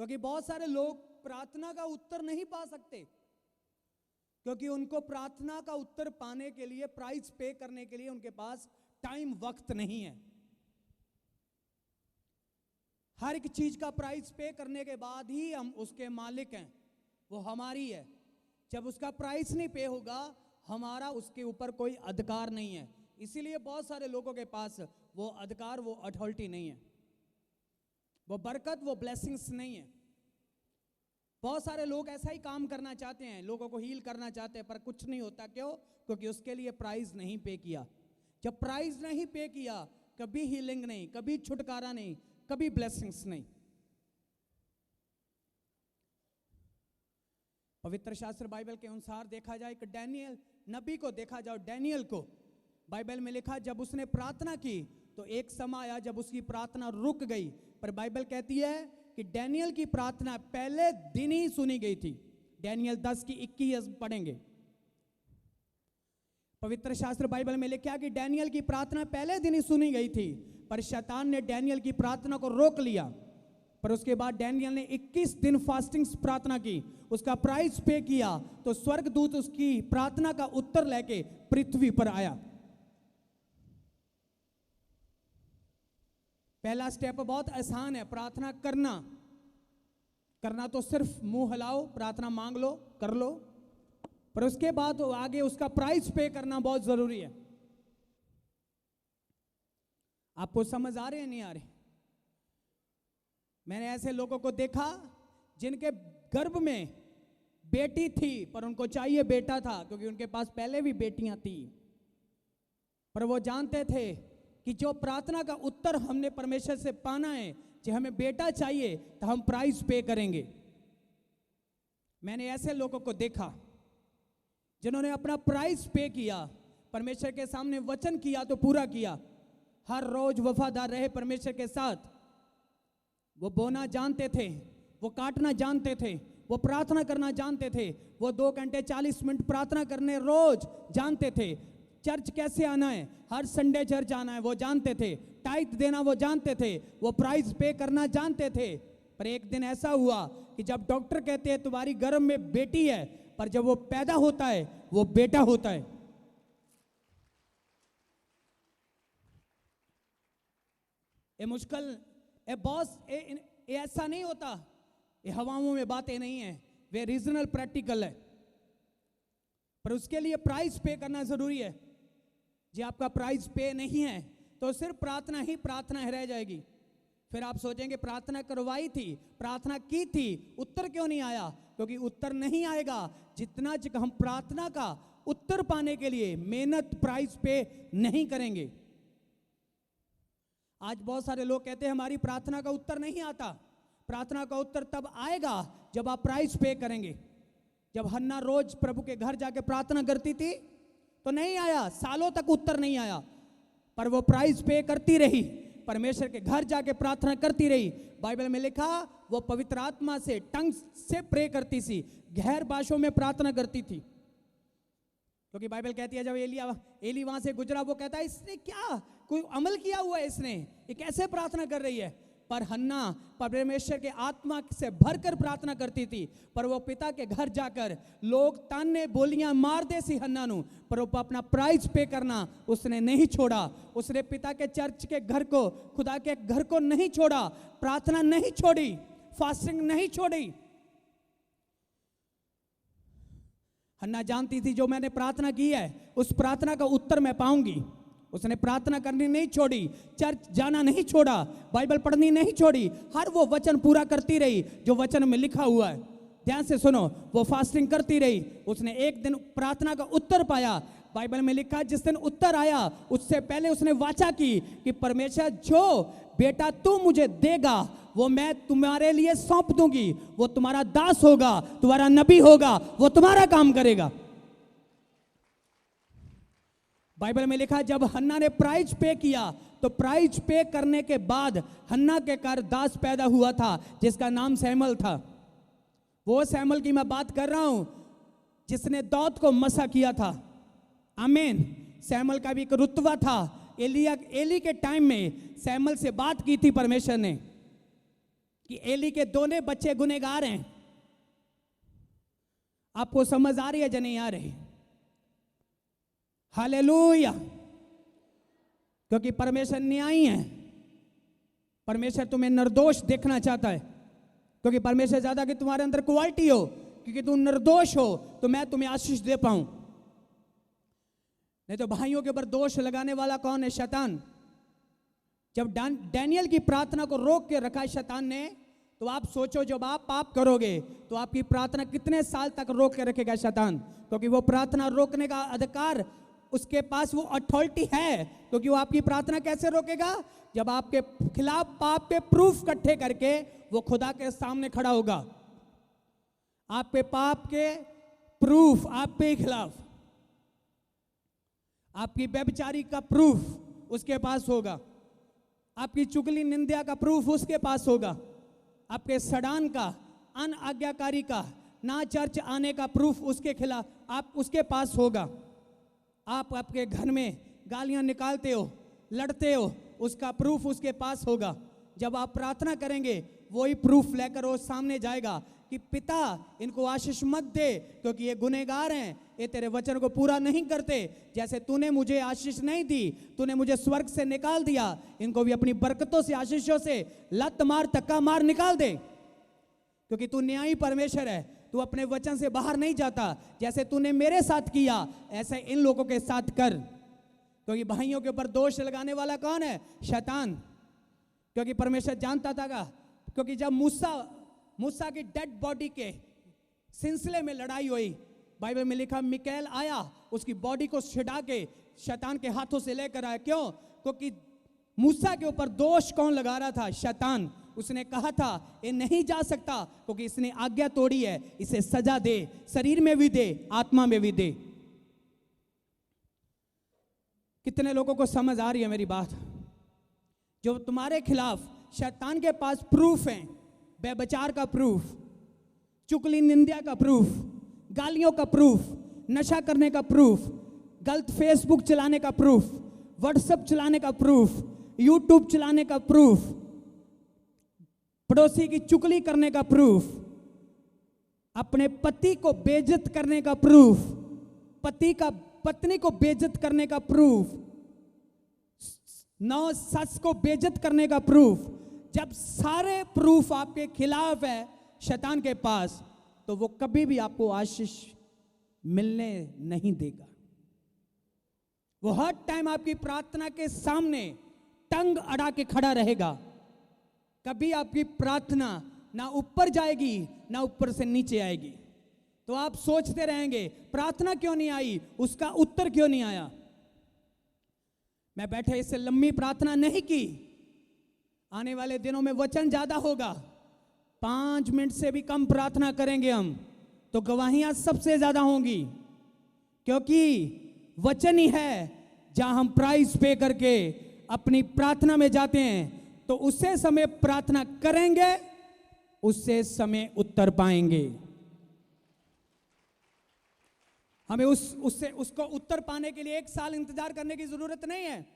क्योंकि बहुत सारे लोग प्रार्थना का उत्तर नहीं पा सकते, क्योंकि उनको प्रार्थना का उत्तर पाने के लिए, प्राइस पे करने के लिए उनके पास टाइम, वक्त नहीं है। हर एक चीज का प्राइस पे करने के बाद ही हम उसके मालिक हैं, वो हमारी है। जब उसका प्राइस नहीं पे होगा, हमारा उसके ऊपर कोई अधिकार नहीं है। इसीलिए बहुत सारे लोगों के पास वो अधिकार, वो अथॉरिटी नहीं है, वो बरकत, वो ब्लेसिंग्स नहीं है। बहुत सारे लोग ऐसा ही काम करना चाहते हैं, लोगों को हील करना चाहते हैं, पर कुछ नहीं होता। क्यों? क्योंकि उसके लिए प्राइस नहीं पे किया। जब प्राइस नहीं पे किया, कभी हीलिंग नहीं, कभी छुटकारा नहीं, कभी ब्लेसिंग्स नहीं। पवित्र शास्त्र बाइबल के अनुसार देखा जाए कि डैनियल नबी को देखा जाओ, डैनियल को बाइबल में लिखा जब उसने प्रार्थना की तो एक समय आया जब उसकी प्रार्थना रुक गई। पर बाइबल कहती है कि डैनियल की प्रार्थना पहले दिन ही सुनी गई थी। डैनियल 10 की 21 पढ़ेंगे। पवित्र शास्त्र बाइबल में लिखा कि डैनियल की प्रार्थना पहले दिन ही सुनी गई थी, पर शैतान ने डैनियल की प्रार्थना को रोक लिया। पर उसके बाद डैनियल ने 21 दिन फास्टिंग प्रार्थना की, उसका प्राइस पे किया, तो स्वर्गदूत उसकी प्रार्थना का उत्तर लेके पृथ्वी पर आया। पहला स्टेप बहुत आसान है, प्रार्थना करना। करना तो सिर्फ मुंह हिलाओ, प्रार्थना मांग लो, कर लो, पर उसके बाद आगे उसका प्राइस पे करना बहुत जरूरी है। आपको समझ आ रहे हैं, नहीं आ रहे? मैंने ऐसे लोगों को देखा जिनके गर्भ में बेटी थी, पर उनको चाहिए बेटा था, क्योंकि उनके पास पहले भी बेटियां थी। पर वो जानते थे कि जो प्रार्थना का उत्तर हमने परमेश्वर से पाना है, जो हमें बेटा चाहिए, तो हम प्राइस पे करेंगे। मैंने ऐसे लोगों को देखा जिन्होंने अपना प्राइस पे किया, परमेश्वर के सामने वचन किया तो पूरा किया, हर रोज वफादार रहे परमेश्वर के साथ। वो बोना जानते थे, वो काटना जानते थे, वो प्रार्थना करना जानते थे, वो 2 घंटे 40 मिनट प्रार्थना करने रोज जानते थे। चर्च कैसे आना है, हर संडे चर्च आना है, वो जानते थे। टाइट देना वो जानते थे, वो प्राइस पे करना जानते थे। पर एक दिन ऐसा हुआ कि जब डॉक्टर कहते हैं तुम्हारी गर्भ में बेटी है, पर जब वो पैदा होता है वो बेटा होता है। ये मुश्किल, ये बॉस, ये ऐसा नहीं होता, ये हवाओं में बातें नहीं है, वे रीजनल प्रैक्टिकल है। पर उसके लिए प्राइस पे करना जरूरी है। जी आपका प्राइस पे नहीं है तो सिर्फ प्रार्थना ही प्रार्थना रह जाएगी। फिर आप सोचेंगे प्रार्थना करवाई थी, प्रार्थना की थी, उत्तर क्यों नहीं आया? क्योंकि उत्तर नहीं आएगा जितना हम प्रार्थना का उत्तर पाने के लिए मेहनत प्राइस पे नहीं करेंगे। आज बहुत सारे लोग कहते हैं हमारी प्रार्थना का उत्तर नहीं आता। प्रार्थना का उत्तर तब आएगा जब आप प्राइस पे करेंगे। जब हन्ना रोज प्रभु के घर जाके प्रार्थना करती थी तो नहीं आया, सालों तक उत्तर नहीं आया, पर वो प्राइस पे करती रही, परमेश्वर के घर जाके प्रार्थना करती रही। बाइबल में लिखा वो पवित्र आत्मा से, टंग से प्रे करती थी, गहर भाषाओं में प्रार्थना करती थी। क्योंकि बाइबल कहती है जब एली वहां से गुजरा, वो कहता है इसने क्या कोई अमल किया हुआ है, इसने ये कैसे प्रार्थना कर रही है? पर हन्ना परमेश्वर के आत्मा से भरकर प्रार्थना करती थी। पर वो पिता के घर जाकर लोग ताने बोलियां मार दे सी हन्ना नू, पर वो अपना प्राइस पे करना उसने नहीं छोड़ा। उसने पिता के चर्च के घर को, खुदा के घर को नहीं छोड़ा, प्रार्थना नहीं छोड़ी, फास्टिंग नहीं छोड़ी। हन्ना जानती थी जो मैंने प्रार्थना की है उस प्रार्थना का उत्तर मैं पाऊंगी। उसने प्रार्थना करनी नहीं छोड़ी, चर्च जाना नहीं छोड़ा, बाइबल पढ़नी नहीं छोड़ी, हर वो वचन पूरा करती रही जो वचन में लिखा हुआ है। ध्यान से सुनो, वो फास्टिंग करती रही। उसने एक दिन प्रार्थना का उत्तर पाया। बाइबल में लिखा जिस दिन उत्तर आया उससे पहले उसने वाचा की कि परमेश्वर जो बेटा तू मुझे देगा वो मैं तुम्हारे लिए सौंप दूंगी, वो तुम्हारा दास होगा, तुम्हारा नबी होगा, वो तुम्हारा काम करेगा। बाइबल में लिखा जब हन्ना ने प्राइस पे किया तो प्राइस पे करने के बाद हन्ना के घर दास पैदा हुआ था जिसका नाम सैमुएल था। वो सैमुएल की मैं बात कर रहा हूं जिसने दाऊद को मसा किया था। आमीन। सैमुएल का भी एक रुतबा था। एली के टाइम में सैमुएल से बात की थी परमेश्वर ने। कि एली के दोनों बच्चे गुनहगार हैं। आपको समझ आ रही है या नहीं आ रही? हालेलुया। क्योंकि परमेश्वर न्यायी है। परमेश्वर तुम्हें निर्दोष देखना चाहता है, क्योंकि परमेश्वर ज्यादा कि तुम्हारे अंदर क्वालिटी हो, क्योंकि तुम निर्दोष हो तो मैं तुम्हें आशीष दे पाऊं। नहीं तो भाइयों के ऊपर दोष लगाने वाला कौन है? शैतान। जब डैनियल की प्रार्थना को रोक के रखा शैतान ने, तो आप सोचो जब आप पाप करोगे तो आपकी प्रार्थना कितने साल तक रोक के रखेगा शैतान? क्योंकि वो प्रार्थना रोकने का अधिकार उसके पास, वो अथॉरिटी है। क्योंकि वो आपकी प्रार्थना कैसे रोकेगा? जब आपके खिलाफ पाप के प्रूफ इकट्ठे करके वो खुदा के सामने खड़ा होगा। आपके पाप के प्रूफ आपके खिलाफ, आपकी व्यभिचारी का प्रूफ उसके पास होगा, आपकी चुगली निंदा का प्रूफ उसके पास होगा, आपके सड़ान का, अनआज्ञाकारी का, ना चर्च आने का प्रूफ उसके खिलाफ आप उसके पास होगा। आप आपके घर में गालियां निकालते हो, लड़ते हो, उसका प्रूफ उसके पास होगा। जब आप प्रार्थना करेंगे वही प्रूफ लेकर वो सामने जाएगा कि पिता इनको आशीष मत दे, क्योंकि ये गुनहगार हैं, ये तेरे वचन को पूरा नहीं करते। जैसे तूने मुझे आशीष नहीं दी, तूने मुझे स्वर्ग से निकाल दिया, इनको भी अपनी बरकतों से, आशीषों से लत मार, धक्का मार निकाल दे। क्योंकि तू न्यायी परमेश्वर है, तू अपने वचन से बाहर नहीं जाता। जैसे तूने मेरे साथ किया ऐसे इन लोगों के साथ कर। क्योंकि भाइयों के ऊपर दोष लगाने वाला कौन है? शैतान। क्योंकि परमेश्वर जानता था, क्योंकि जब मूसा की डेड बॉडी के सिलसिले में लड़ाई हुई, बाइबल में लिखा मिकाएल आया, उसकी बॉडी को छिड़ा के शैतान के हाथों से लेकर आया। क्यों? क्योंकि मूसा के ऊपर दोष कौन लगा रहा था? शैतान। उसने कहा था ये नहीं जा सकता क्योंकि इसने आज्ञा तोड़ी है, इसे सजा दे, शरीर में भी दे, आत्मा में भी दे। कितने लोगों को समझ आ रही है मेरी बात? जो तुम्हारे खिलाफ शैतान के पास प्रूफ है, व्यभिचार का प्रूफ, चुगली निंदा का प्रूफ, गालियों का प्रूफ, नशा करने का प्रूफ, गलत फेसबुक चलाने का प्रूफ, व्हाट्सएप चलाने का प्रूफ, यूट्यूब चलाने का प्रूफ, पड़ोसी की चुगली करने का प्रूफ, अपने पति को बेइज्जत करने का प्रूफ, पत्नी को बेइज्जत करने का प्रूफ, नौ सस को बेइज्जत करने का प्रूफ। जब सारे प्रूफ आपके खिलाफ है शैतान के पास, तो वो कभी भी आपको आशीष मिलने नहीं देगा। वो हर टाइम आपकी प्रार्थना के सामने टंग अड़ा के खड़ा रहेगा। कभी आपकी प्रार्थना ना ऊपर जाएगी ना ऊपर से नीचे आएगी। तो आप सोचते रहेंगे प्रार्थना क्यों नहीं आई, उसका उत्तर क्यों नहीं आया। मैं बैठे इससे लंबी प्रार्थना नहीं की। आने वाले दिनों में वचन ज्यादा होगा, 5 मिनट से भी कम प्रार्थना करेंगे हम, तो गवाहियां सबसे ज्यादा होंगी। क्योंकि वचन ही है जहां हम प्राइस पे करके अपनी प्रार्थना में जाते हैं, तो उससे समय प्रार्थना करेंगे, उससे समय उत्तर पाएंगे। हमें उसको उत्तर पाने के लिए 1 साल इंतजार करने की जरूरत नहीं है।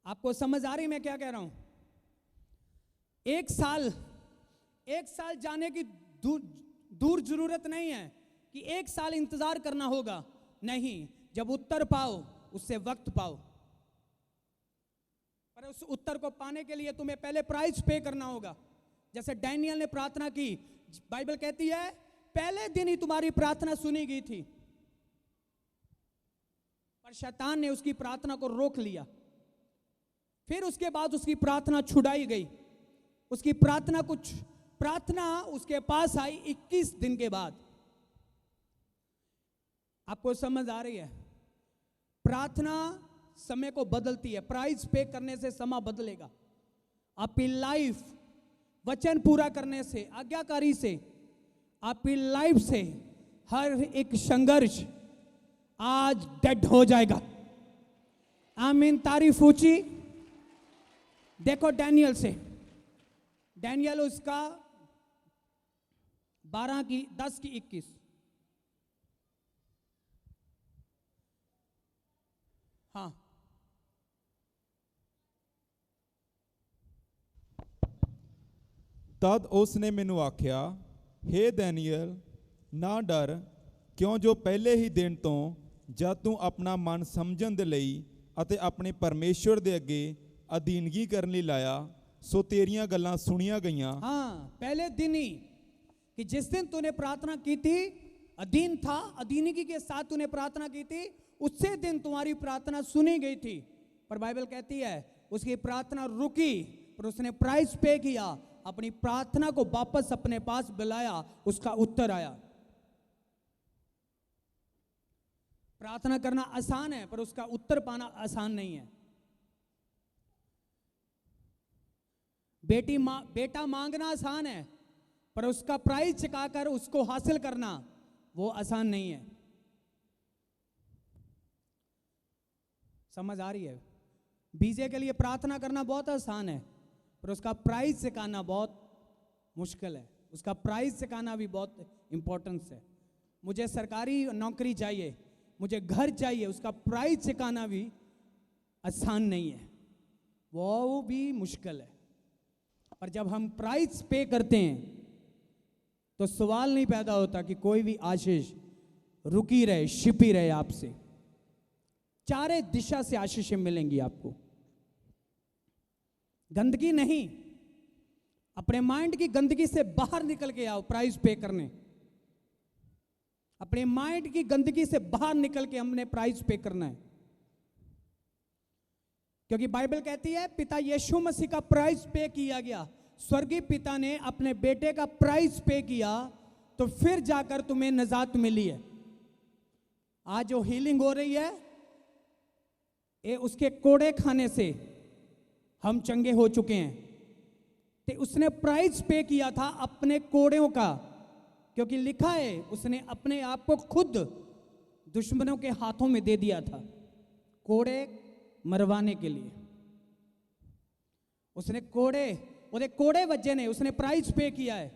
आपको समझ आ रही मैं क्या कह रहा हूं? 1 साल जाने की दूर जरूरत नहीं है कि 1 साल इंतजार करना होगा। नहीं, जब उत्तर पाओ उससे वक्त पाओ। पर उस उत्तर को पाने के लिए तुम्हें पहले प्राइस पे करना होगा। जैसे डैनियल ने प्रार्थना की, बाइबल कहती है पहले दिन ही तुम्हारी प्रार्थना सुनी गई थी, पर शैतान ने उसकी प्रार्थना को रोक लिया। फिर उसके बाद उसकी प्रार्थना छुड़ाई गई। उसकी प्रार्थना उसके पास आई 21 दिन के बाद। आपको समझ आ रही है? प्रार्थना समय को बदलती है। प्राइस पे करने से समय बदलेगा। आपकी लाइफ वचन पूरा करने से, आज्ञाकारी से, आपकी लाइफ से हर एक संघर्ष आज डेड हो जाएगा। आमीन। तारीफ ऊंची। देखो डैनियल से, डैनियल उसका 12 की 10 की 21। हाँ, तद उसने मैनू आख्या, हे दनियल, ना डर, क्यों जो पहले ही दिन तो जद तू अपना मन समझण दे लई ਅਤੇ ਆਪਣੇ ਪਰਮੇਸ਼ਵਰ ਦੇ ਅੱਗੇ ਅਧੀਨਗੀ ਕਰਨ ਲਈ ਲਾਇਆ, ਸੋ ਤੇਰੀਆਂ ਗੱਲਾਂ ਸੁਣੀਆਂ गईयां। हाँ, पहले दिन ही कि जिस दिन तूने प्रार्थना की थी, अधीन था, अधीनगी के साथ तूने प्रार्थना की थी, उससे दिन तुम्हारी प्रार्थना सुनी गई थी। पर बाइबल कहती है उसकी प्रार्थना रुकी, पर उसने प्राइस पे किया, अपनी प्रार्थना को वापस अपने पास बुलाया, उसका उत्तर आया। प्रार्थना करना आसान है, पर उसका उत्तर पाना आसान नहीं है। बेटा मांगना आसान है, पर उसका प्राइस चुकाकर उसको हासिल करना वो आसान नहीं है। समझ आ रही है? बीजे के लिए प्रार्थना करना बहुत आसान है, पर उसका प्राइस चुकाना बहुत मुश्किल है। उसका प्राइस चुकाना भी बहुत इंपॉर्टेंस है। मुझे सरकारी नौकरी चाहिए, मुझे घर चाहिए, उसका प्राइस चुकाना भी आसान नहीं है, वो भी मुश्किल है। पर जब हम प्राइस पे करते हैं तो सवाल नहीं पैदा होता कि कोई भी आशीष रुकी रहे, छिपी रहे आपसे। चारे दिशा से आशीषें मिलेंगी आपको। गंदगी नहीं, अपने माइंड की गंदगी से बाहर निकल के आओ प्राइस पे करने। अपने माइंड की गंदगी से बाहर निकल के हमने प्राइस पे करना है, क्योंकि बाइबल कहती है पिता यीशु मसीह का प्राइस पे किया गया। स्वर्गीय पिता ने अपने बेटे का प्राइस पे किया, तो फिर जाकर तुम्हें निजात मिली है। आज जो हीलिंग हो रही है, ये उसके कोड़े खाने से हम चंगे हो चुके हैं। तो उसने प्राइस पे किया था अपने कोड़ों का, क्योंकि लिखा है उसने अपने आप को खुद दुश्मनों के हाथों में दे दिया था, कोड़े मरवाने के लिए। उसने कोड़े वजह ने उसने प्राइस पे किया है।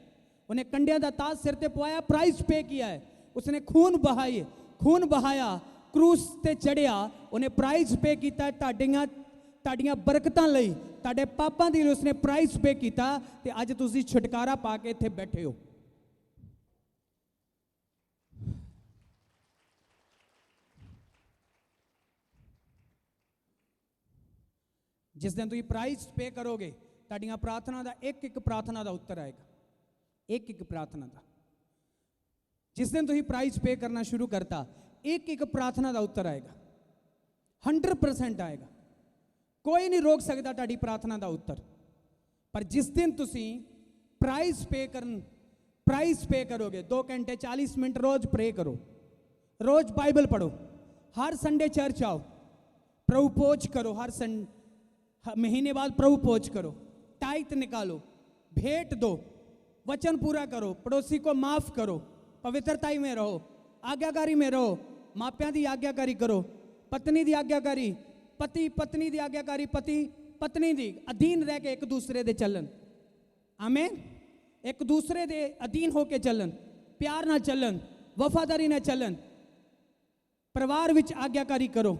उन्हें कंडिया दा ताज सिर ते पवाया, प्राइस पे किया है। उसने खून बहाया, क्रूस ते चढ़िया, उन्हें प्राइस पे किया। ताड़ियां बरकतां लई, ताड़े पापां दी उसने प्राइस पे किया, ते अज तुसी छुटकारा पा के इत्थे बैठे हो। जिस दिन तुम प्राइस पे करोगे, ताड़ियां प्रार्थना का एक प्रार्थना का उत्तर आएगा, एक प्रार्थना का। जिस दिन तुम प्राइस पे करना शुरू करता, एक प्रार्थना का उत्तर आएगा, 100% आएगा। कोई नहीं रोक सकता ताड़ी प्रार्थना का उत्तर। पर जिस दिन तुम प्राइस पे करोगे, 2 घंटे 40 मिनट रोज प्रे करो, रोज बाइबल पढ़ो, हर संडे चर्च आओ, प्रभु भोज करो, हर महीने बाद प्रभु भोज करो, टाइट निकालो, भेंट दो, वचन पूरा करो, पड़ोसी को माफ करो, पवित्रताई में रहो, आज्ञाकारी में रहो, मापियां दी आज्ञाकारी करो, पत्नी दी आज्ञाकारी, पति पत्नी दी आज्ञाकारी, पति पत्नी दी अधीन रह के एक दूसरे दे चलन। आमीन। एक दूसरे दे अधीन होके चलन, प्यार ना चलन, वफादारी ना चलन। परिवार विच आज्ञाकारी करो,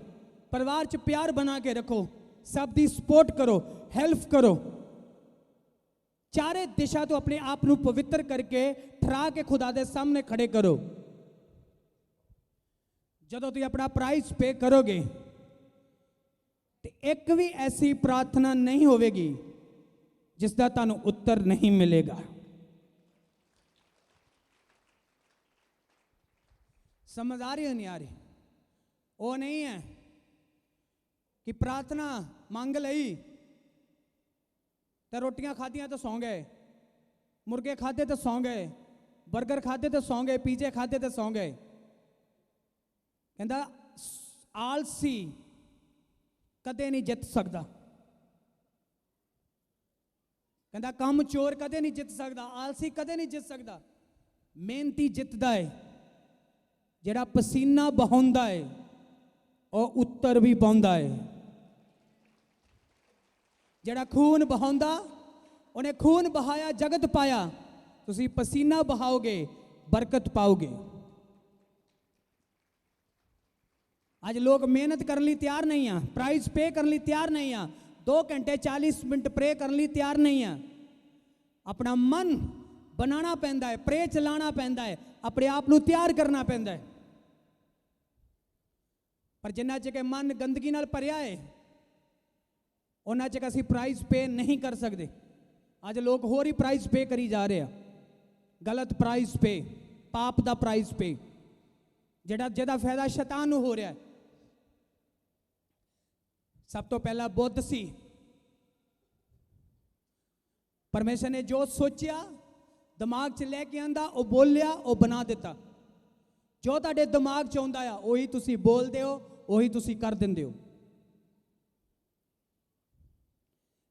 परिवार च प्यार बना के रखो, सब दी सपोर्ट करो, हेल्प करो। चारे दिशा तो अपने आप को पवित्र करके ठहरा के खुदा दे सामने खड़े करो। जदों तुम अपना प्राइस पे करोगे, तो एक भी ऐसी प्रार्थना नहीं होगी जिसका तुहानू उत्तर नहीं मिलेगा। समझ आ रही है नहीं आ रही? वो नहीं है कि प्रार्थना मांग लई तो रोटियां खादियां तो सौ गए, मुर्गे खाते तो सौ गए, बर्गर खाते तो सौ गए, पिज्जे खाते तो सौ गए। कहता आलसी कदे नहीं जित सकता, कहता काम चोर कदे नहीं जित सकता, आलसी कदे नहीं जित सकता। मेहनती जितदा है, जेड़ा पसीना बहाउंदा है और उत्तर भी पाउंदा है। जेड़ा खून बहाउंदा, उन्हें खून बहाया जगत पाया। तुसी पसीना बहाओगे, बरकत पाओगे। आज लोग मेहनत करने लिए तैयार नहीं है, प्राइस पे करने लिए तैयार नहीं है, 2 घंटे 40 मिनट प्रे करने लिए तैयार नहीं है। अपना मन बनाना पैंदा है, प्रे चलाना पैंदा है, अपने आप ਨੂੰ ਤਿਆਰ करना पैंदा है। पर जिन्ना चेक मन गंदगी नाल भरिया है उन्ना चेक असी प्राइस पे नहीं कर सकते। अज लोग होर ही प्राइस पे करी जा रहे हैं, गलत प्राइस पे, पाप का प्राइस पे, जिहदा फायदा शैतान नूं हो रहा है। सब तो पहला बुद्ध सी, परमेश्वर ने जो सोचा दिमाग च लैके आंदा वो बोलिया, वो बना दिता। जो तुहाडे दिमाग च आउंदा आ उही तुसीं बोलदे हो, उही तुसीं कर दिंदे हो।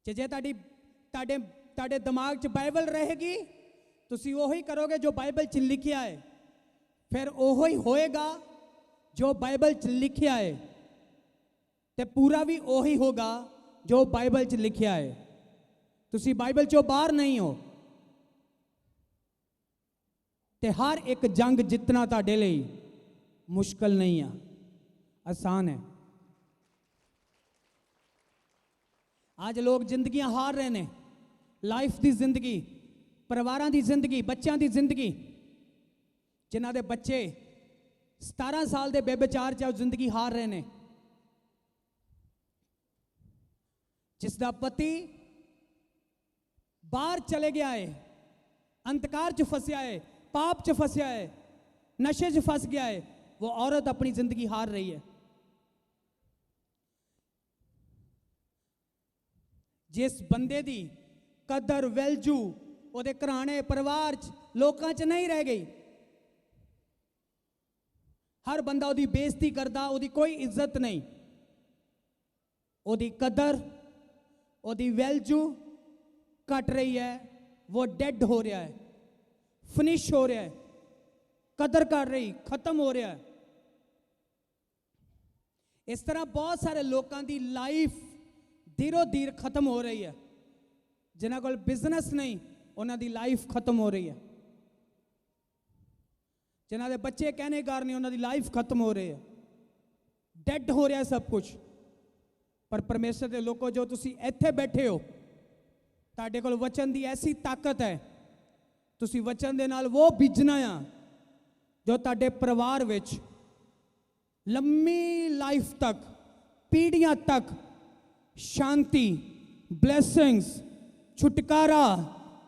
जे तुहाडे दिमाग च बाइबल रहेगी, तुसीं उही करोगे जो बाइबल च लिखिया है, फिर उही होएगा जो बाइबल च लिखिया है, ते पूरा भी उही होगा जो बाइबल च लिखिया है। तुसीं बाइबल चों बाहर नहीं हो, ते हर एक जंग जितना तुहाडे लई मुश्किल नहीं है, आसान है। आज लोग जिंदगियां हार रहे ने, लाइफ की जिंदगी, परिवारों की जिंदगी, बच्चों की जिंदगी। जिन्हां दे बच्चे 17 साल के बेविचार च जिंदगी हार रहे ने, जिसका पति बाहर चले गया है, अंधकार च फसिया है, पाप च फसिया है, नशे च फस गया है, वो औरत अपनी जिंदगी हार रही है। जिस बंदे दी कदर वैल्यू ਉਹਦੇ घराने परिवार च लोकां च नहीं रह गई, हर बंदा ਉਹਦੀ बेइज्जती करदा, ਉਹਦੀ कोई इज्जत नहीं, ਉਹਦੀ कदर, ਉਹਦੀ वैल्यू घट रही है, वो डेड हो रहा है, फिनिश हो रहा है, कदर कर रही, खत्म हो रहा है। इस तरह बहुत सारे लोगों की लाइफ धीरो धीरे खत्म हो रही है। जिन्हां कोल बिजनेस नहीं उन्हां दी लाइफ खत्म हो रही है, जिन्हां दे बच्चे कहने कार नहीं उन्हां दी लाइफ खत्म हो रही है, डेड हो रहा है सब कुछ। पर परमेश्वर के लोगों, जो तुसी इत्थे बैठे हो, तुहाडे कोल वचन की ऐसी ताकत है, तुसी वचन दे नाल वो बीजना आ जो तुहाडे परिवार विच लंबी लाइफ तक, पीढ़ियां तक शांति, ब्लेसिंग्स, छुटकारा,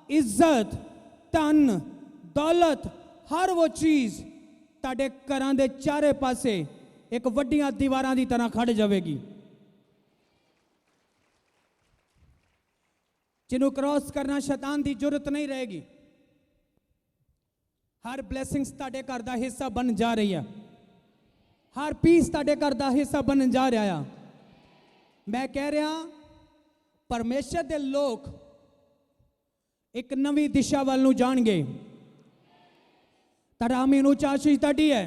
इज्जत, धन दौलत, हर वो चीज़ तुहाडे घरां दे चारे पासे एक वड्डियां दीवारां दी तरह खड़ जाएगी, जिन्हों क्रॉस करना शैतान की जरूरत नहीं रहेगी। हर ब्लेसिंग्स तुहाडे घर दा हिस्सा बन जा रही है, हर पीस तुहाडे घर दा हिस्सा बन जा रहा है। मैं कह रहा परमेश्वर दे लोग एक नवी दिशा वाल नूं जाणगे। तुहाडा आमीन उच्चा आशीष तुहाडी है।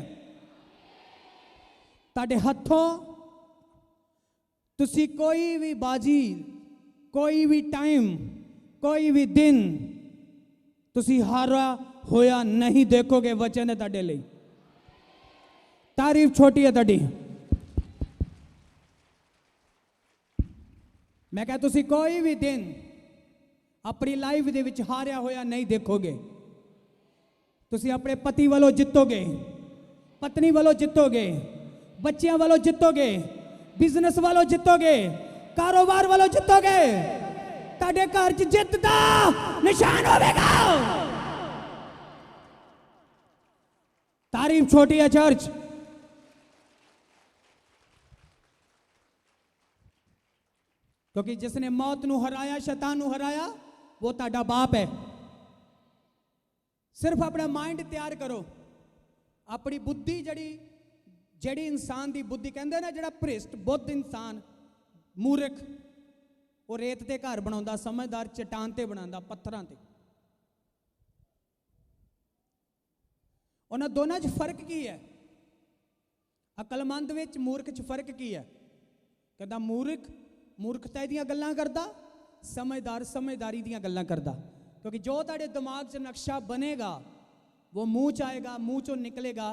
तुहाडे हथों तुसी कोई भी बाजी, कोई भी टाइम, कोई भी दिन तुसी हारा होया नहीं देखोगे। वचन है तुहाडे लई, तारीफ छोटी है तुहाडी। मैं कहा तुसी कोई भी दिन अपनी लाइफ दे विच हारिया होया नहीं देखोगे। तुसी अपने पति वालों जितोगे, पत्नी वालों जितोगे, बच्चियां वालों जितोगे, बिजनेस वालों जितोगे, कारोबार वालों जितोगे। तुहाडे घर च जित दा निशान होवेगा। तारीफ छोटी है चर्च। क्योंकि जिसने मौत नू हराया, शैतान नू हराया, वो तुहाडा बाप है। सिर्फ अपना माइंड तैयार करो, अपनी बुद्धि जड़ी इंसान की बुद्धि कहते ना, जड़ा भ्रिष्ट बुद्ध इंसान, मूर्ख, वो रेत के घर बना, समझदार चट्टान ते बना, पत्थरों ते। उन्होंने दोनों च फर्क की है? अकलमंद विच मूर्ख च फर्क की है? कहता मूर्ख मूर्खता दी गल्लां करदा, समझदार समझदारी दी गल्लां करदा। क्योंकि जो तुहाडे दिमाग च नक्शा बनेगा वो मुंह च आएगा, मुंह चों निकलेगा,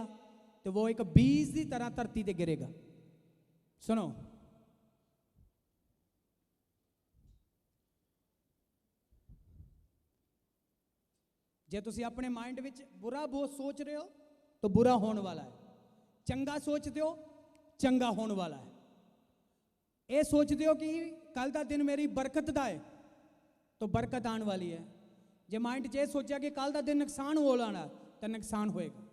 तो वो एक बीज की तरह धरती ते गिरेगा। सुनो, जे तुसी अपने माइंड विच बुरा बहुत सोच रहे हो तो बुरा होने वाला है, चंगा सोचते हो चंगा होने वाला है। ये सोचते हो कि कल का दिन मेरी बरकत दा है तो बरकत आने वाली है। जे माइंड च सोचा कि कल का दिन नुकसान हो लाना तो नुकसान होएगा।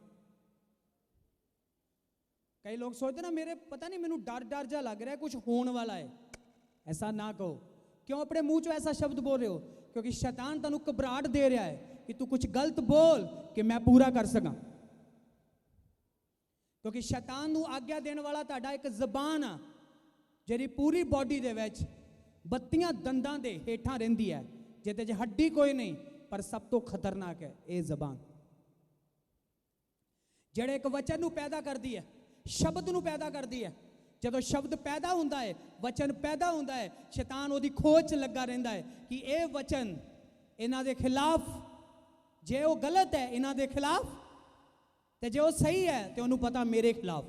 कई लोग सोचते ना मेरे पता नहीं मैनू डर डर जा लग रहा है कुछ होने वाला है। ऐसा ना कहो। क्यों अपने मुंह चो ऐसा शब्द बोल रहे हो? क्योंकि शैतान तेनू घबराहट दे रहा है कि तू कुछ गलत बोल कि मैं पूरा कर सका। क्योंकि शैतान नू आग्ञा देने वाला तुहाडा एक जबान आ जिहड़ी पूरी बॉडी दे विच 32 दंदां दे हेठां रहिंदी है, जिहदे च हड्डी कोई नहीं, पर सब तो खतरनाक है ये जबान, जिहड़े एक वचन नू पैदा करदी है, शब्द नू पैदा करदी है। जदों शब्द पैदा होंदा है, वचन पैदा होंदा है, शैतान उहदी खोज च लगा रहिंदा है कि ये वचन इन्हां दे खिलाफ, जे वो गलत है इन्हां दे खिलाफ, ते जे वो सही है तो उन्होंने पता मेरे खिलाफ।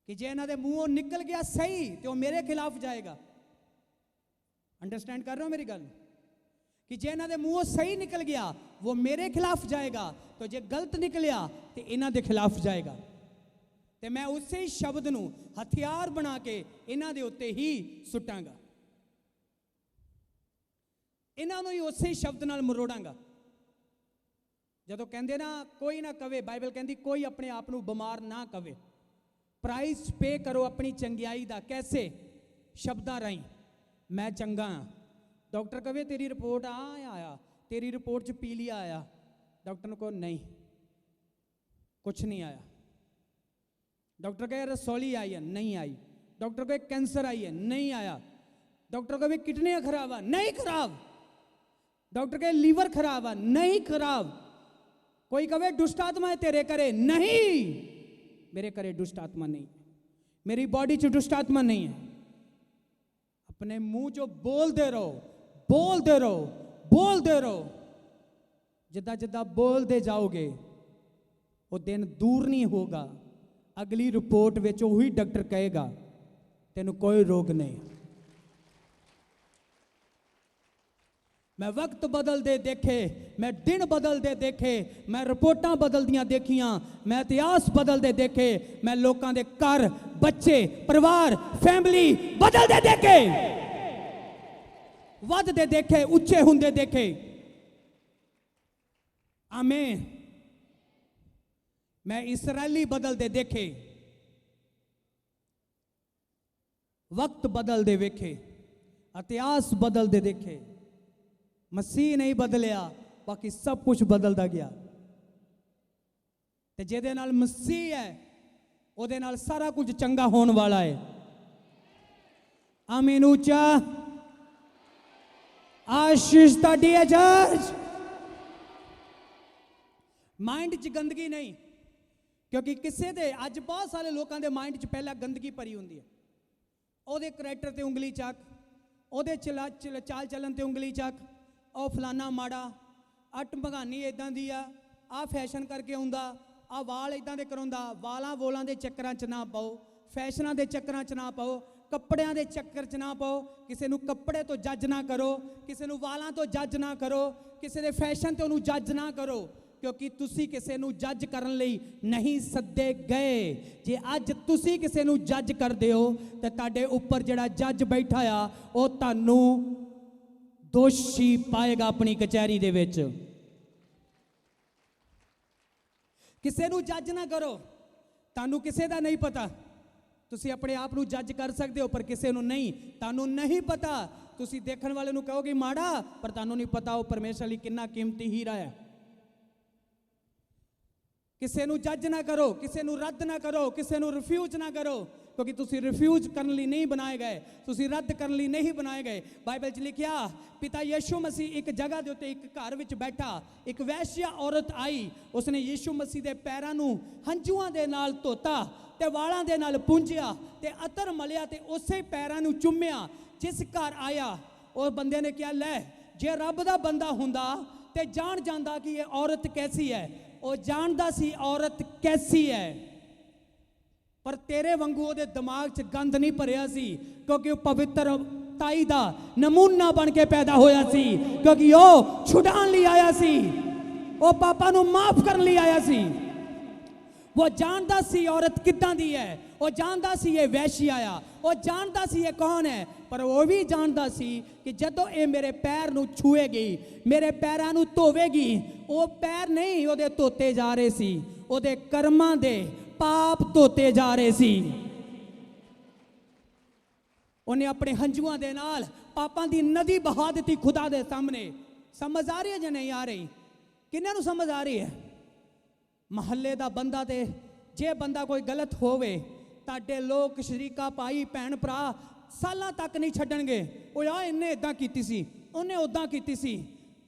कि जे इन्हां दे मूंहों निकल गया सही तो मेरे खिलाफ जाएगा। अंडरस्टैंड कर रहे हो मेरी गल? कि जे इन्हां दे मूंहों सही निकल गया वो मेरे खिलाफ जाएगा, तो जे गलत निकलिया तो इन्हां दे खिलाफ जाएगा। तो मैं उसे ही शब्द नू हथियार बना के इन्हां दे उत्ते ही सुटांगा, इन्हां नू ही उसे ही शब्द नाल मरोड़ांगा। जदों कहंदे ना कोई ना कवे, बाइबल कहंदी कोई अपने आप नू बीमार ना कवे। प्राइस पे करो अपनी चंगियाई दा। कैसे? शब्दां राहीं। मैं चंगा हाँ। डॉक्टर कहे तेरी रिपोर्ट आया, तेरी रिपोर्ट च पीलिया आया, डॉक्टर को नहीं कुछ नहीं आया। डॉक्टर कहे रसौली आई है, नहीं आई। डॉक्टर कहे कैंसर आई है, नहीं आया। डॉक्टर कहे किडनियां खराब है, नहीं खराब। डॉक्टर कहे लीवर खराब है, नहीं खराब। कोई कहे दुष्ट आत्मा है तेरे करे, नहीं मेरे करे दुष्ट आत्मा नहीं, मेरी बॉडी च दुष्ट आत्मा नहीं है। अपने मुंह जो बोलते रहो, बोलते रहो, बोलते रहो। जिदा जिदा बोलते जाओगे वो दिन दूर नहीं होगा, अगली रिपोर्ट विच वही डॉक्टर कहेगा तेनू कोई रोग नहीं। मैं वक्त बदलते देखे, मैं दिन बदलते देखे, मैं रिपोर्टां बदलदियां देखियां, मैं इतिहास बदलते देखे, मैं लोगों के घर बच्चे परिवार फैमिली बदलते देखे, वधदे देखे, उच्चे हुंदे देखे। आमीन। मैं इसराइली बदलते देखे, वक्त बदलते देखे, इतिहास बदलते देखे। मसीह नहीं बदलिया, बाकी सब कुछ बदलता गया। ते जिहदे नाल मसीह है उहदे नाल सारा कुछ चंगा होने वाला है। आमीन। ऊंचा आशीष तुहाडी है चर्च। माइंड च गंदगी नहीं, क्योंकि किसी दे अज बहुत सारे लोगों के माइंड च पहला गंदगी भरी होंदी है। ਉਹਦੇ ਕਰੈਕਟਰ ਤੇ ਉਂਗਲੀ ਚੱਕ, ਉਹਦੇ ਚਾਲ ਚੱਲਣ ਤੇ ਉਂਗਲੀ ਚੱਕ, ਉਹ ਫਲਾਨਾ ਮਾੜਾ, ਅੱਟ ਭਗਾਨੀ ਇਦਾਂ ਦੀ ਆ ਫੈਸ਼ਨ ਕਰਕੇ ਆਉਂਦਾ, ਆ ਵਾਲ ਇਦਾਂ ਦੇ ਕਰਾਉਂਦਾ। ਵਾਲਾਂ ਵੋਲਾਂ ਦੇ ਚੱਕਰਾਂ 'ਚ ਨਾ ਪਾਓ, ਫੈਸ਼ਨਾਂ ਦੇ ਚੱਕਰਾਂ 'ਚ ਨਾ ਪਾਓ, ਕੱਪੜਿਆਂ ਦੇ ਚੱਕਰ 'ਚ ਨਾ ਪਾਓ। ਕਿਸੇ ਨੂੰ ਕੱਪੜੇ ਤੋਂ ਜੱਜ ਨਾ ਕਰੋ, ਕਿਸੇ ਨੂੰ ਵਾਲਾਂ ਤੋਂ ਜੱਜ ਨਾ ਕਰੋ, ਕਿਸੇ ਦੇ ਫੈਸ਼ਨ ਤੇ ਉਹਨੂੰ ਜੱਜ ਨਾ ਕਰੋ, क्योंकि तुसी किसी नू जज करन लई नहीं सद्दे गए। जे अज तुसी किसी नू जज करदे हो तो तुहाडे उपर जिहड़ा जज बैठा आ वो तुहानू दोषी पाएगा अपनी कचहरी दे विच। किसी नू जज ना करो, तुहानू किसी दा नहीं पता। तुसी अपने आप नू जज कर सकते हो पर किसी नू नहीं। तुहानू नहीं पता, तुसी देखण वाले नू कहोगे माड़ा, पर तुहानू नहीं पता वो परमेश्वर लई कितना कीमती हीरा है। किसी नू जज ना करो, किसी नू रद्द ना करो, किसी नू रिफ्यूज ना करो, क्योंकि तुसी रिफ्यूज करने लिए नहीं बनाए गए, तुसी रद्द करने लिए नहीं बनाए गए। बाइबल च लिखिया पिता यीशु मसीह एक जगह के उत्ते एक घर विच बैठा, एक वैश्या औरत आई, उसने यीशु मसीह के पैरों नू हंझुआं दे नाल धोता ते वालां दे नाल पूंझिया ते अतर मलिया ते उसे पैरों नू चुम्मिया। जिस घर आया उस बंदे ने क्या लै, जे रब दा बंदा हुंदा ते जान जांदा कि ये औरत कैसी है। वो जानदा सी औरत कैसी है, पर तेरे वांगू ਉਹਦੇ दिमाग 'ਚ गंद नहीं भरिया सी, क्योंकि वो पवित्र सताई दा नमूना बन के पैदा होया सी, क्योंकि वो छुड़ान ली आया सी, वो पापा नू माफ करन ली आया सी। वो जानदा सी औरत किदां दी है, वो जानदा सी ये वैश्य आया, वो जानदा सी ये कौन है, पर वो भी जानदा सी कि जदों ये मेरे पैर नू छुएगी, मेरे पैरां नू धोवेगी, वो पैर नहीं ओदे धोते जा रहे सी, ओदे कर्मां दे पाप धोते जा रहे सी। उन्हें अपने हंजुआं दे नाल पापां दी नदी बहा दी खुदा दे सामने। समझ आ रही है या नहीं आ रही? किन्हां नू समझ आ रही है? महल्ले दा बंदा ते जे बंदा कोई गलत होवे ताडे लोग शरीका भाई भैन भरा सालां तक नहीं छड्डणगे। ओ यार इन्हें इदां कीती सी, उन्हें उदां कीती सी।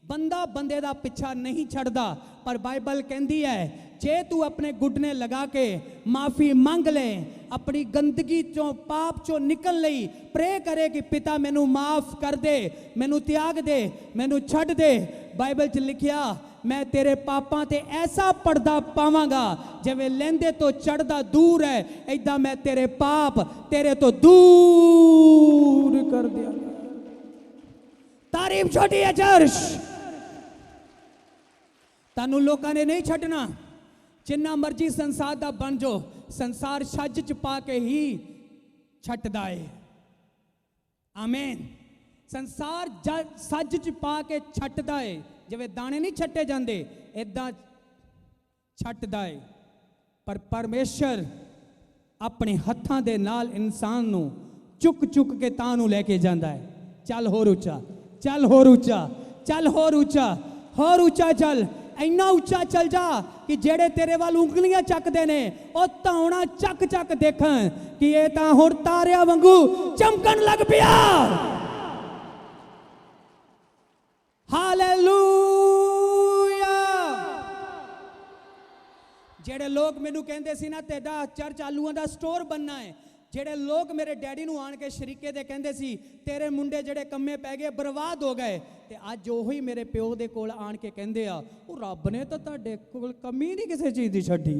बंदा बंदे दा पिछा नहीं छड़दा, पर बाइबल कहती है जे तू अपने गुडने लगा के माफ़ी मंग ले, अपनी गंदगी चों पाप चों निकल लई, प्रे करे कि पिता मैनू माफ़ कर दे, मैनू त्याग दे, मैनू छड़ दे। बाइबल च लिखिया मैं तेरे पापां ते ऐसा पर्दा पावांगा जिवें लैंदे तो चढ़दा दूर है, ऐदां मैं तेरे पाप तेरे तो दूर कर दियांगा। तारीफ छोटी है चर्च, तानू लोगों ने नहीं छड्डना। जिन्ना मर्जी संसार दा बन जो, संसार छज च पा के ही छटदा है। आमीन। संसार सज च पा के छटदा है, जिवें दाने नहीं छट्टे जाते इदां छटदा है। पर परमेश्वर अपने हत्थां दे नाल इंसान नू चुक चुक के तां नू लैके जांदा है। चल होर उच्चा, चल होर उच्चा, चल होर उच्चा, होर उच्चा चल, इन्ना उच्चा चल जा कि जेड़े तेरे वाल उंगलियां चकदे ने ओ धौना चक चक देखन कि ये तां हुण तारियां वांगू चमकन लग पिया। हालेलुया। जेड़े लोग मैनू कहंदे सी ना तेरा चर्च आलूआं दा स्टोर बनना है, जेड़े लोग मेरे डैडी नू आन के शरीके दे कहंदे सी तेरे मुंडे जेड़े कम्मे पै गए बर्बाद हो गए, ते अज ओही मेरे प्यो दे कोल आन के कहंदे आ ओ रब ने तां तुहाडे कोल कमी नहीं किसी चीज़ दी छड्डी।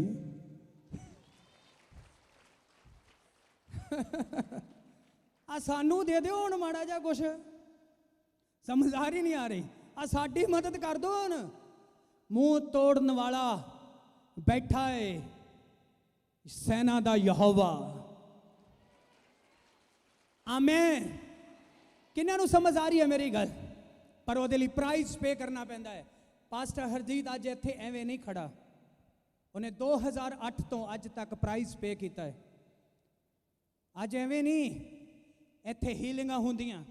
आ सानू दे दिओ हुण माड़ा जा कुछ, समझदार ही नहीं आ रही। आ साडी मदद कर दो हुण। मुंह तोड़न वाला बैठा है सेना दा यहोवा। आमीन। किन्हां नूं समझ आ रही है मेरी गल? पर वो लिए प्राइस पे करना पैंदा है। पास्टर हरजीत अज इत्थे एवें नहीं खड़ा, उन्हें 2008 तो अज तक प्राइस पे किया है। अज एवें नहीं इत्थे हीलिंगां हुंदियां,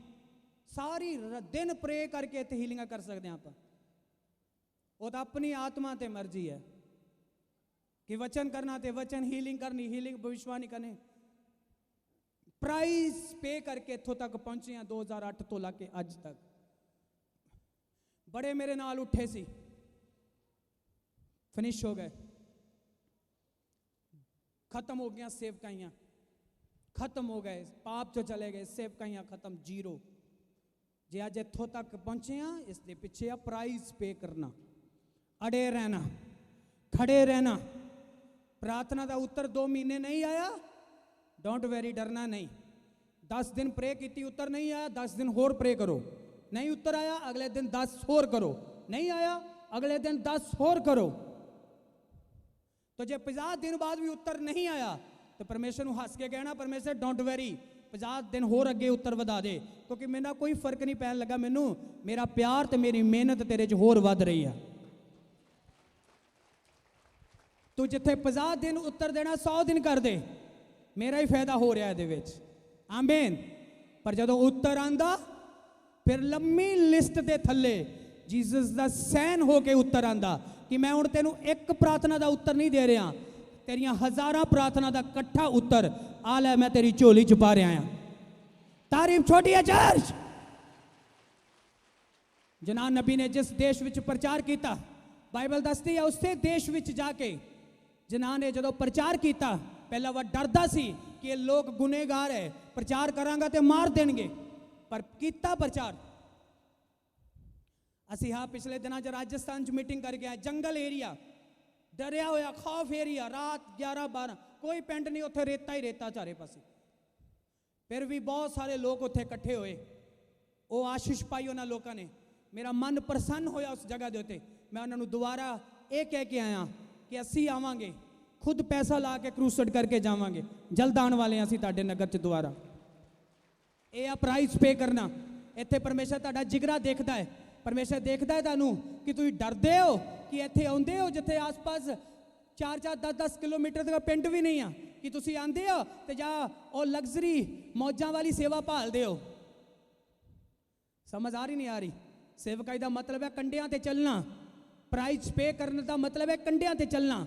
सारी दिन प्रे करके इत्थे हीलिंगां कर सकते हैं आप। वो तो अपनी आत्मा ते मर्जी है कि वचन करना ते वचन, हीलिंग करनी हीलिंग, भविष्यवाणी करनी। प्राइस पे करके इत्थों तक पहुंचे हैं 2008 तो लाके अज तक। बड़े मेरे नाल उठे सी, फिनिश हो गए, खत्म हो गया सेवकाइयां, खत्म हो गए, पाप जो चले गए, सेवकाइयां खत्म, जीरो। जे अज इत्थों तक पहुंचे हैं इसके पिछे आ प्राइस पे करना, अड़े रहना, खड़े रहना। प्रार्थना का उत्तर 2 महीने नहीं आया, डोंट वेरी, डरना नहीं। 10 दिन प्रे की, उत्तर नहीं आया, 10 दिन होर प्रे करो। नहीं उत्तर आया, अगले दिन 10 होर करो। नहीं आया, अगले दिन 10 होर करो। तो जे 50 दिन बाद भी उत्तर नहीं आया तो परमेश्वर को हंस के कहना, परमेश्वर डोंट वेरी, 50 दिन होर अगे उत्तर वधा दे, क्योंकि मेरा कोई फर्क नहीं पैन लगा, मैनू मेरा प्यार तो मेरी मेहनत तेरे च होर वध रही है। तू जिथे 50 दिन उत्तर देना 100 दिन कर दे, मेरा ही फायदा हो रहा है ये। आमीन। पर जो उत्तर आंदा फिर लंबी लिस्ट के थले जीसस का सैन होके उत्तर आंदा कि मैं हुण तेनू एक प्रार्थना का उत्तर नहीं दे रहा, तेरिया हज़ारां प्रार्थना का कट्ठा उत्तर आ लै, मैं तेरी झोली च पा रहा। तारीफ छोटी है चर्च। जनान नबी ने जिस देश विच प्रचार किया, बाइबल दसती है उस देश विच जाके जनान ने जो प्रचार किया, पहला वह डरदा सी कि ये लोग गुनेगार है, प्रचार करांगा तो मार देंगे, पर किया प्रचार। असी हाँ पिछले दिनों राजस्थान च मीटिंग करके आए, जंगल एरिया, डरिया होया खौफ एरिया, रात 11-12, कोई पिंड नहीं, उत्थे रेता ही रेता चारे पासे। फिर भी बहुत सारे लोग उत्थे इकट्ठे होए, वो आशीष पाई उन्होंने लोगों ने, मेरा मन प्रसन्न होया उस जगह के उत्ते। मैं उन्होंने दोबारा ये कह के आया कि असी आवांगे, खुद पैसा ला के क्रूसेड करके जावांगे, जल्द आने वाले हैं असी तुहाडे नगर च दोबारा। ये आ प्राइस पे करना। इत्थे परमेश्वर तुहाडा जिगरा देखता है, परमेश्वर देखता है तुहानू कि तुसीं डरदे हो कि इत्थे आउंदे हो जिथे आस पास 4-4 10-10 किलोमीटर का पिंड भी नहीं आ, कि तुसीं आंदे हो ते जा ओ लग्जरी मौजां वाली सेवा भालदे हो। समझ आ रही नहीं आ रही? सेवकाई का मतलब है कंडियां ते चलना, प्राइस पे करने का मतलब है कंडियां ते चलना।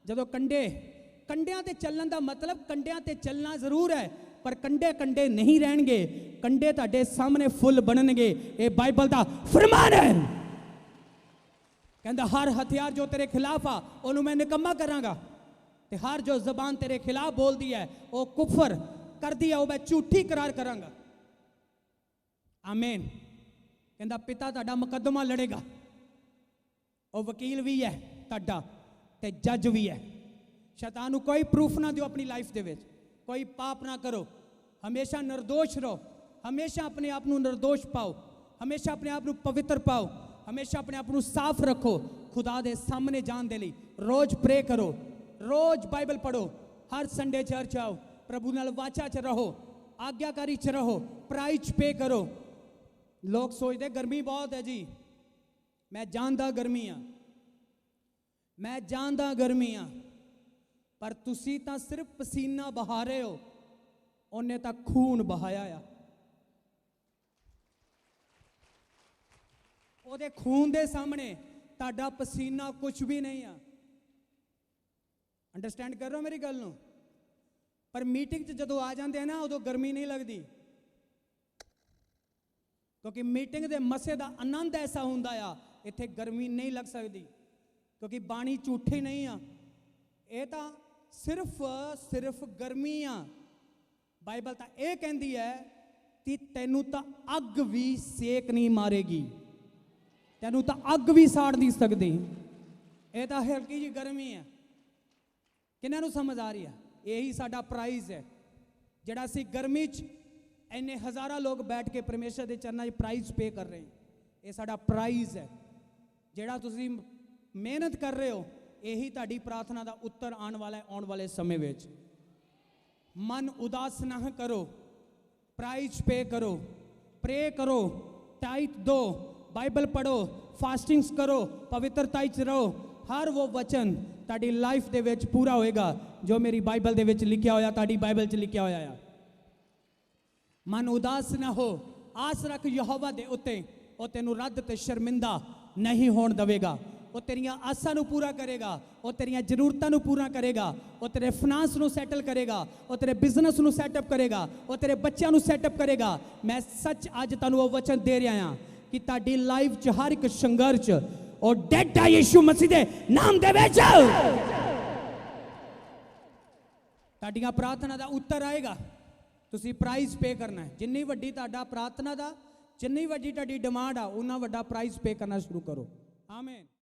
जदों कंडियां ते चलने का मतलब कंडियां ते चलना जरूर है, पर कंडे कंडे नहीं रहणगे, कंडे तुहाडे सामने फुल बनणगे। ये बाइबल का फरमान है। कहंदा हर हथियार जो तेरे खिलाफ आ उन्होंने मैं निकम्मा करांगा, ते हर जो जबान तेरे खिलाफ बोल दी है वो कुफर कर दिया, वो मैं झूठी करार करांगा। आमीन। कहंदा पिता तुहाडा मुकदमा लड़ेगा, वो वकील भी है तुहाडा ते जज भी है। शैतान नूं कोई प्रूफ ना दिओ अपनी लाइफ दे विच, कोई पाप ना करो, हमेशा निर्दोष रहो, हमेशा अपने आप को निर्दोष पाओ, हमेशा अपने आप को पवित्र पाओ, हमेशा अपने आप को साफ रखो खुदा दे सामने जान दे लई। रोज प्रे करो, रोज बाइबल पढ़ो, हर संडे चर्च आओ, प्रभु नाल वाचा च रहो, आज्ञाकारी च रहो, प्राइज पे करो। लोग सोचते गर्मी बहुत है जी, मैं जानदा गर्मी आ, मैं जानदा गर्मी आ, पर तुसी तां सिर्फ पसीना बहा रहे हो, उन्हें तां खून बहाया आ। ਉਹਦੇ खून के सामने ਤੁਹਾਡਾ पसीना कुछ भी नहीं आ। अंडरस्टैंड कर रहे हो मेरी गल नूं? पर मीटिंग च जदों आ जाते हैं ना उदों गर्मी नहीं लगती, क्योंकि मीटिंग के मसे का आनंद ऐसा हुंदा आ, इत्थे गर्मी नहीं लग सकती, क्योंकि बाणी झूठी नहीं आ। ये तो सिर्फ गर्मी आ। बाइबल तो यह कहती है कि तैनू तो अग भी सेक नहीं मारेगी, तैनू तो अग भी साड़ नहीं सकती। ये तो हल्की जी गर्मी है। किन्हां नूं समझ आ रही है? यही साडा प्राइज है, जिहड़ा असीं गर्मी च इन्ने हज़ारां लोग बैठ के परमेश्वर के चरणों में प्राइज पे कर रहे हैं। ये साडा प्राइज है, जिहड़ा तुसीं मेहनत कर रहे हो, यही तुहाडी प्रार्थना का उत्तर आने वाला है आने वाले समय में। मन उदास ना करो, प्राइज पे करो, प्रे करो, टाइट दो, बाइबल पढ़ो, फास्टिंग्स करो, पवित्रता च रहो। हर वो वचन ताड़ी लाइफ दे विच पूरा होएगा जो मेरी बाइबल दे विच लिखिया होया, ताड़ी बाइबल च लिखिया होया है। मन उदास ना हो, आस रख यहोवा दे उत्ते, वो तेनू रद्द ते शर्मिंदा नहीं होण देवेगा। वो तेरियां आसां नू पूरा करेगा, वो तेरियां जरूरतां नू पूरा करेगा, वो तेरे फाइनेंस नू सैटल करेगा, वो तेरे बिजनेस नू सैटअप करेगा, वो तेरे बच्चों नू सैटअप करेगा। मैं सच अज तुहानू वो वचन दे रहा हां कि ताड़ी लाइफ च हर एक संघर्ष और डेड आ यीशु मसीह दे नाम दे विच ताड़ियां प्रार्थना दा उत्तर आएगा। तुसी प्राइज पे करना है। जिन्नी वड्डी ताड़ा प्रार्थना दा, जिन्नी वड्डी ताड़ी डिमांड आ, उन्ना वड्डा प्राइज पे करना शुरू करो। आमीन।